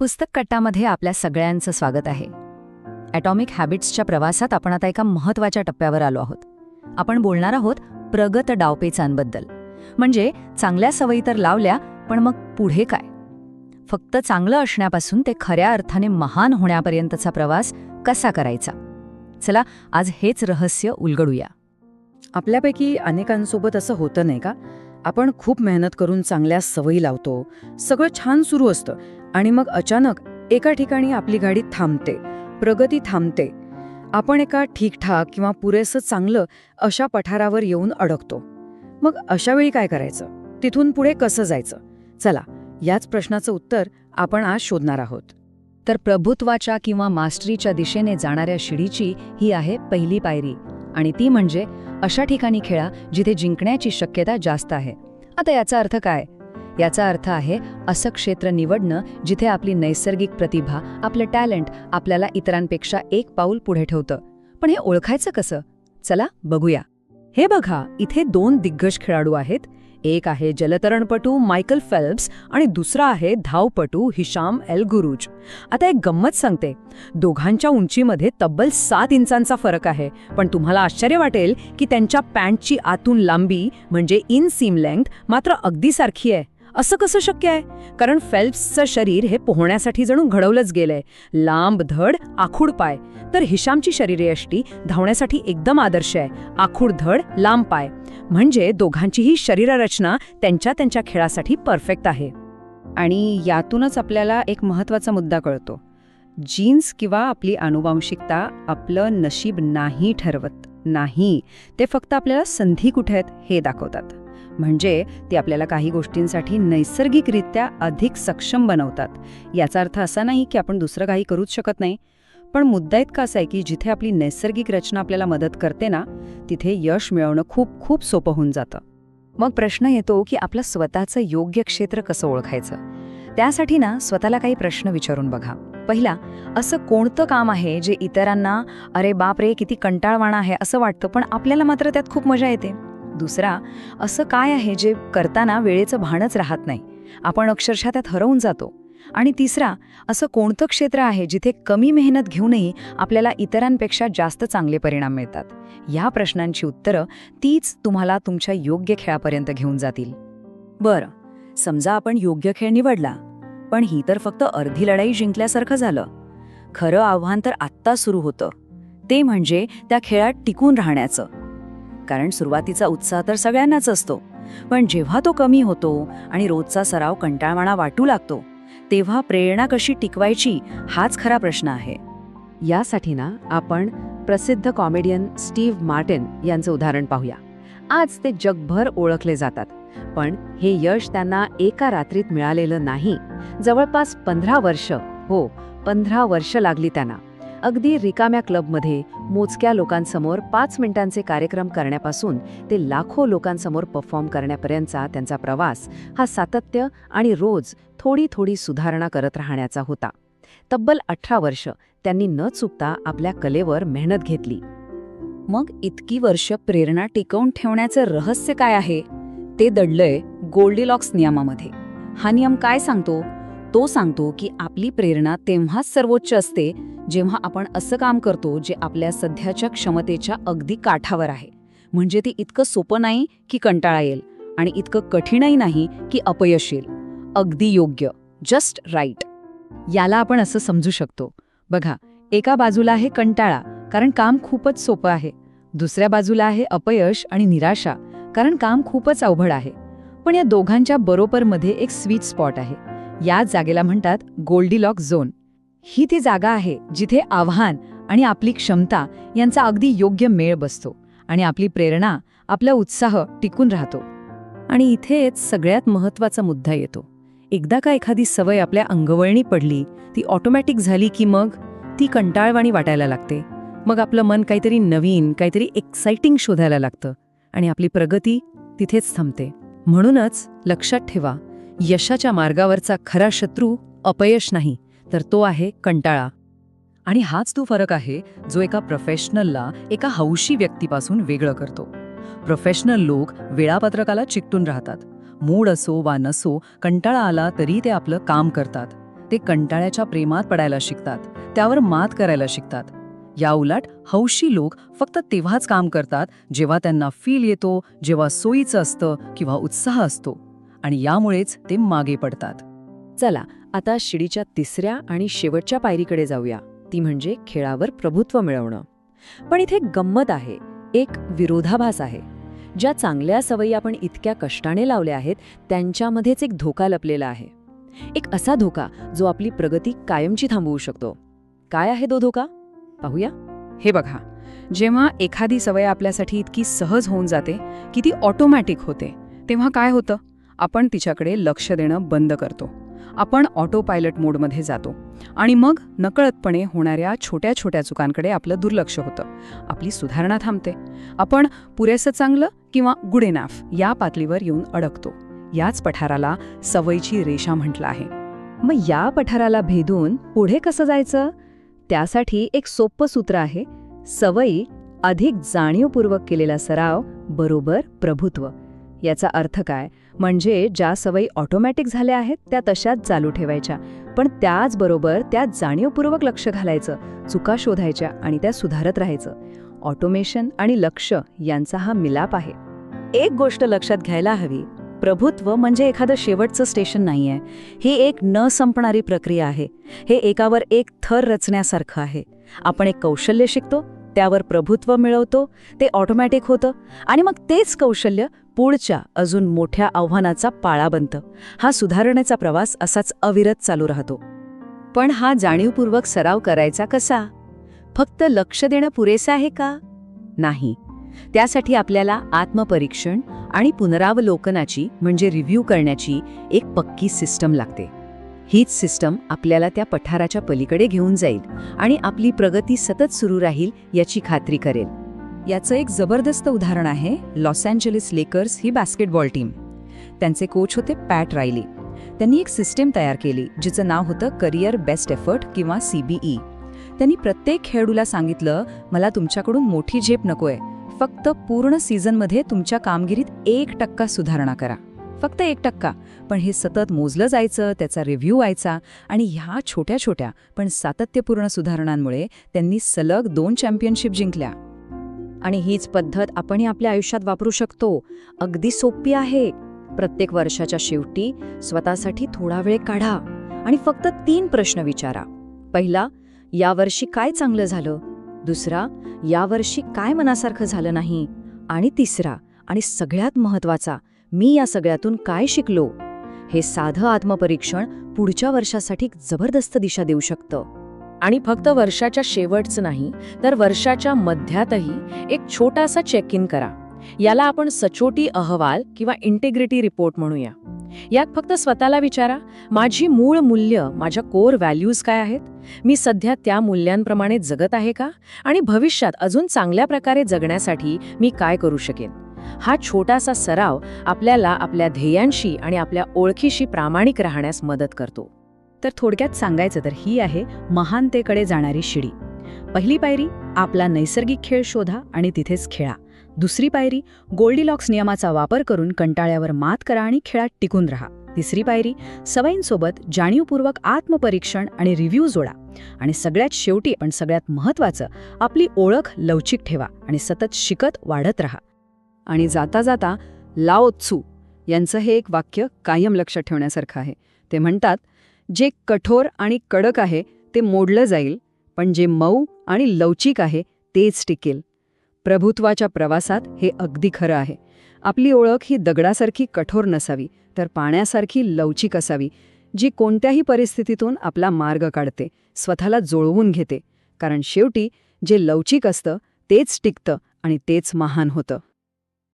पुस्तक कट्टामध्ये आपल्या सगळ्यांचं स्वागत आहे. ॲटॉमिक हॅबिट्सच्या प्रवासात आपण आता एका महत्त्वाच्या टप्प्यावर आलो आहोत. आपण बोलणार आहोत प्रगत डावपेचांबद्दल. म्हणजे चांगल्या सवयी तर लावल्या, पण मग पुढे काय? फक्त चांगलं असण्यापासून ते खऱ्या अर्थाने महान होण्यापर्यंतचा प्रवास कसा करायचा? चला आज हेच रहस्य उलगडूया. आपल्यापैकी अनेकांसोबत असं होतं नाही का? आपण खूप मेहनत करून चांगल्या सवयी लावतो, सगळं छान सुरू असतं आणि मग अचानक एका ठिकाणी आपली गाडी थांबते, प्रगती थांबते. आपण एका ठीकठाक किंवा पुरेसं चांगलं अशा पठारावर येऊन अडकतो. मग अशा वेळी काय करायचं? तिथून पुढे कसं जायचं? चला, याच प्रश्नाचं उत्तर आपण आज शोधणार आहोत. तर प्रभुत्वाच्या किंवा मास्टरीच्या दिशेने जाणाऱ्या शिडीची ही आहे पहिली पायरी, आणि ती म्हणजे अशा ठिकाणी खेळा जिथे जिंकण्याची शक्यता जास्त आहे. आता याचा अर्थ काय? याचा अर्थ आहे असं क्षेत्र निवडणं जिथे आपली नैसर्गिक प्रतिभा, आपलं टॅलेंट आपल्याला इतरांपेक्षा एक पाऊल पुढे ठेवतं. पण हे ओळखायचं कसं? चला बघूया. हे बघा, इथे दोन दिग्गज खेळाडू आहेत. एक आहे जलतरणपटू मायकल फेल्प्स आणि दुसरा आहे धावपटू हिशाम एल गुरुज. आता एक गंमत सांगते, दोघांच्या उंचीमध्ये तब्बल 7 इंचांचा फरक आहे. पण तुम्हाला आश्चर्य वाटेल की त्यांच्या पॅन्टची आतून लांबी म्हणजे इन सीम लेंग्थ मात्र अगदी सारखी आहे. असं कसं शक्य आहे? कारण फेल्प्सचं शरीर हे पोहण्यासाठी जणू घडवलंच गेलंय. लांब धड, आखूड पाय. तर हिशामची शरीरयष्टी धावण्यासाठी एकदम आदर्श आहे. आखूड धड, लांब पाय. म्हणजे दोघांचीही शरीररचना त्यांच्या खेळासाठी परफेक्ट आहे. आणि यातूनच आपल्याला एक महत्त्वाचा मुद्दा कळतो. जीन्स किंवा आपली आनुवांशिकता आपलं नशीब नाही ठरवत. नाही, ते फक्त आपल्याला संधी कुठे आहेत हे दाखवतात. म्हणजे ते आपल्याला काही गोष्टींसाठी नैसर्गिकरित्या अधिक सक्षम बनवतात. याचा अर्थ असा नाही की आपण दुसरं काही करूच शकत नाही. पण मुद्दा इतका असा आहे की जिथे आपली नैसर्गिक रचना आपल्याला मदत करते ना, तिथे यश मिळवणं खूप खूप सोपं होऊन जातं. मग प्रश्न येतो की आपलं स्वतःचं योग्य क्षेत्र कसं ओळखायचं? त्यासाठी ना स्वतःला काही प्रश्न विचारून बघा. पहिला, असं कोणतं काम आहे जे इतरांना अरे बापरे किती कंटाळवाणं आहे असं वाटतं, पण आपल्याला मात्र त्यात खूप मजा येते? दुसरा, असं काय आहे जे करताना वेळेचं भानच राहत नाही, आपण अक्षरशः त्यात हरवून जातो? आणि तिसरा, असं कोणतं क्षेत्र आहे जिथे कमी मेहनत घेऊनही आपल्याला इतरांपेक्षा जास्त चांगले परिणाम मिळतात? या प्रश्नांची उत्तरं तीच तुम्हाला तुमच्या योग्य खेळापर्यंत घेऊन जातील. बरं, समजा आपण योग्य खेळ निवडला, पण ही तर फक्त अर्धी लढाई जिंकल्यासारखं झालं. खरं आव्हान तर आत्ता सुरू होतं. ते म्हणजे त्या खेळात टिकून राहण्याचं. कारण सुरुवातीचा उत्साह तर सगळ्यांनाच असतो, पण जेव्हा तो कमी होतो आणि रोजचा सराव कंटाळवाणा वाटू लागतो, तेव्हा प्रेरणा कशी टिकवायची हाच खरा प्रश्न आहे. यासाठी ना आपण प्रसिद्ध कॉमेडियन स्टीव्ह मार्टिन यांचं उदाहरण पाहूया. आज ते जगभर ओळखले जातात, पण हे यश त्यांना एका रात्रीत मिळालेलं नाही. जवळपास 15 वर्ष लागली त्यांना. अगदी रिकाम्या क्लबमध्ये मोजक्या लोकांसमोर 5 मिनिटांचे कार्यक्रम करण्यापासून ते लाखो लोकांसमोर परफॉर्म करण्यापर्यंतचा त्यांचा प्रवास हा सातत्य आणि रोज थोडी थोडी सुधारणा करत राहण्याचा होता. तब्बल 18 वर्ष त्यांनी न चुकता आपल्या कलेवर मेहनत घेतली. मग इतकी वर्ष प्रेरणा टिकवून ठेवण्याचं रहस्य काय आहे? ते दडलंय गोल्डीलॉक्स नियमामध्ये. हा नियम काय सांगतो? तो सांगतो की आपली प्रेरणा तेव्हाच सर्वोच्च असते जेव्हा आपण असं काम करतो जे आपल्या सध्याच्या क्षमतेच्या अगदी काठावर आहे. म्हणजे ते इतकं सोपं नाही की कंटाळा येईल आणि इतकं कठीणही नाही की अपयश येईल. अगदी योग्य, जस्ट राईट. याला आपण असं समजू शकतो. बघा, एका बाजूला आहे कंटाळा, कारण काम खूपच सोपं आहे. दुसऱ्या बाजूला आहे अपयश आणि निराशा, कारण काम खूपच अवघड आहे. पण या दोघांच्या बरोबरमध्ये एक स्वीट स्पॉट आहे. याच जागेला म्हणतात गोल्डीलॉक्स झोन. ही ती जागा आहे जिथे आव्हान आणि आपली क्षमता यांचा अगदी योग्य मेळ बसतो आणि आपली प्रेरणा, आपला उत्साह टिकून राहतो. आणि इथेच सगळ्यात महत्त्वाचा मुद्दा येतो. एकदा का एखादी सवय आपल्या अंगवळणी पडली, ती ऑटोमॅटिक झाली की मग ती कंटाळवाणी वाटायला लागते. मग आपलं मन काहीतरी नवीन, काहीतरी एक्साइटिंग शोधायला लागतं आणि आपली प्रगती तिथेच थांबते. म्हणूनच लक्षात ठेवा, यशाच्या मार्गावरचा खरा शत्रू अपयश नाही, तर तो आहे कंटाळा. आणि हाच तो फरक आहे जो एका प्रोफेशनलला एका हौशी व्यक्तीपासून वेगळं करतो. प्रोफेशनल लोक वेळापत्रकाला चिकटून राहतात. मूड असो वा नसो, कंटाळा आला तरी ते आपलं काम करतात. ते कंटाळ्याच्या प्रेमात पडायला शिकतात, त्यावर मात करायला शिकतात. या उलट हौशी लोक फक्त तेव्हाच काम करतात जेव्हा त्यांना फील येतो, जेव्हा सोयीचं असतं किंवा उत्साह असतो, आणि यामुळेच ते मागे पडतात. चला आता शिडीच्या तिसऱ्या आणि शेवटच्या पायरीकडे जाऊया, ती म्हणजे खेळावर प्रभुत्व मिळवणं. पण इथे गंमत आहे, एक विरोधाभास आहे. ज्या चांगल्या सवयी आपण इतक्या कष्टाने लावल्या आहेत त्यांच्यामध्येच एक धोका लपलेला आहे. एक असा धोका जो आपली प्रगती कायमची थांबवू शकतो. काय आहे तो धोका? पाहूया. हे बघा, जेव्हा एखादी सवय आपल्यासाठी इतकी सहज होऊन जाते की ती ऑटोमॅटिक होते, तेव्हा काय होतं? आपण तिच्याकडे लक्ष देणं बंद करतो. आपण ऑटो पायलट मोडमध्ये जातो आणि मग नकळतपणे होणाऱ्या छोट्या छोट्या चुकांकडे आपलं दुर्लक्ष होतं. आपली सुधारणा थांबते. आपण पुरेसं चांगलं किंवा गुड इनफ या पातळीवर येऊन अडकतो. याच पठाराला सवयीची रेषा म्हटलं आहे. मग या पठाराला भेदून पुढे कसं जायचं? त्यासाठी एक सोपं सूत्र आहे: सवयी अधिक जाणीवपूर्वक केलेला सराव बरोबर प्रभुत्व. याचा अर्थ काय? म्हणजे ज्या सवयी ऑटोमॅटिक झाल्या आहेत त्या तशाच चालू ठेवायच्या, पण त्याचबरोबर त्यात जाणीवपूर्वक लक्ष घालायचं, चुका शोधायच्या आणि त्या सुधारत राहायचं. ऑटोमेशन आणि लक्ष यांचा हा मिलाप आहे. एक गोष्ट लक्षात घ्यायला हवी, प्रभुत्व म्हणजे एखादं शेवटचं स्टेशन नाहीये. ही एक न संपणारी प्रक्रिया आहे. हे एकावर एक थर रचण्यासारखं आहे. आपण एक कौशल्य शिकतो, त्यावर प्रभुत्व मिळवतो, ते ऑटोमॅटिक होतं आणि मग तेच कौशल्य पुढच्या अजून मोठ्या आव्हानाचा पाळा बनतं. हा सुधारण्याचा प्रवास असाच अविरत चालू राहतो. पण हा जाणीवपूर्वक सराव करायचा कसा? फक्त लक्ष देणं पुरेसं आहे का? नाही. त्यासाठी आपल्याला आत्मपरीक्षण आणि पुनरावलोकनाची म्हणजे रिव्ह्यू करण्याची एक पक्की सिस्टम लागते. हीच सिस्टम आपल्याला त्या पठाराच्या पलीकडे घेऊन जाईल आणि आपली प्रगती सतत सुरू राहील याची खात्री करेल. याचं एक जबरदस्त उदाहरण आहे लॉस एंजेलिस लेकर्स ही बास्केटबॉल टीम. त्यांचे कोच होते पॅट रायली. त्यांनी एक सिस्टीम तयार केली जिचं नाव होतं करिअर बेस्ट एफर्ट किंवा CBE. त्यांनी प्रत्येक खेळाडूला सांगितलं, मला तुमच्याकडून मोठी झेप नकोय, फक्त पूर्ण सीझनमध्ये तुमच्या कामगिरीत 1% सुधारणा करा, फक्त 1%. पण हे सतत मोजलं जायचं, त्याचा रिव्ह्यू व्हायचा आणि ह्या छोट्या छोट्या पण सातत्यपूर्ण सुधारणांमुळे त्यांनी सलग 2 चॅम्पियनशिप जिंकल्या. आणि हीच पद्धत आपणही आपल्या आयुष्यात वापरू शकतो. अगदी सोपी आहे. प्रत्येक वर्षाच्या शेवटी स्वतःसाठी थोडा वेळ काढा आणि फक्त 3 प्रश्न विचारा. पहिला, यावर्षी काय चांगलं झालं? दुसरा, यावर्षी काय मनासारखं झालं नाही? आणि तिसरा आणि सगळ्यात महत्त्वाचा, मी या सगळ्यातून काय शिकलो? हे साधं आत्मपरीक्षण पुढच्या वर्षासाठी जबरदस्त दिशा देऊ शकतं. आणि फक्त वर्षाच्या शेवटच नाही तर वर्षाच्या मध्यातही एक छोटासा चेक इन करा. याला आपण सचोटी अहवाल किंवा इंटिग्रिटी रिपोर्ट म्हणूया. यात फक्त स्वतःला विचारा, माझी मूळ मूल्य, माझ्या कोर व्हॅल्यूज काय आहेत? मी सध्या त्या मूल्यांप्रमाणे जगत आहे का? आणि भविष्यात अजून चांगल्या प्रकारे जगण्यासाठी मी काय करू शकेन? हा छोटासा सराव आपल्याला आपल्या ध्येयांशी आणि आपल्या ओळखीशी प्रामाणिक राहण्यास मदत करतो. तर थोडक्यात सांगायचं तर ही आहे महानतेकडे जाणारी शिडी. पहिली पायरी, आपला नैसर्गिक खेळ शोधा आणि तिथेच खेळा. दुसरी पायरी, गोल्डीलॉक्स नियमाचा वापर करून कंटाळ्यावर मात करा आणि खेळात टिकून राहा. तिसरी पायरी, सवयींसोबत जाणीवपूर्वक आत्मपरीक्षण आणि रिव्ह्यू जोडा. आणि सगळ्यात शेवटी पण सगळ्यात महत्त्वाचं, आपली ओळख लवचिक ठेवा आणि सतत शिकत वाढत राहा. आणि जाता जाता लाओ त्सू यांचं हे एक वाक्य कायम लक्षात ठेवण्यासारखं आहे. ते म्हणतात, जे कठोर आणि कडक आहे ते मोडलं जाईल, पण जे मऊ आणि लवचिक आहे तेच टिकेल. प्रभुत्वाच्या प्रवासात हे अगदी खरं आहे. आपली ओळख ही दगडासारखी कठोर नसावी, तर पाण्यासारखी लवचिक असावी, जी कोणत्याही परिस्थितीतून आपला मार्ग काढते, स्वतःला जुळवून घेते. कारण शेवटी जे लवचिक असतं तेच टिकतं आणि तेच महान होतं.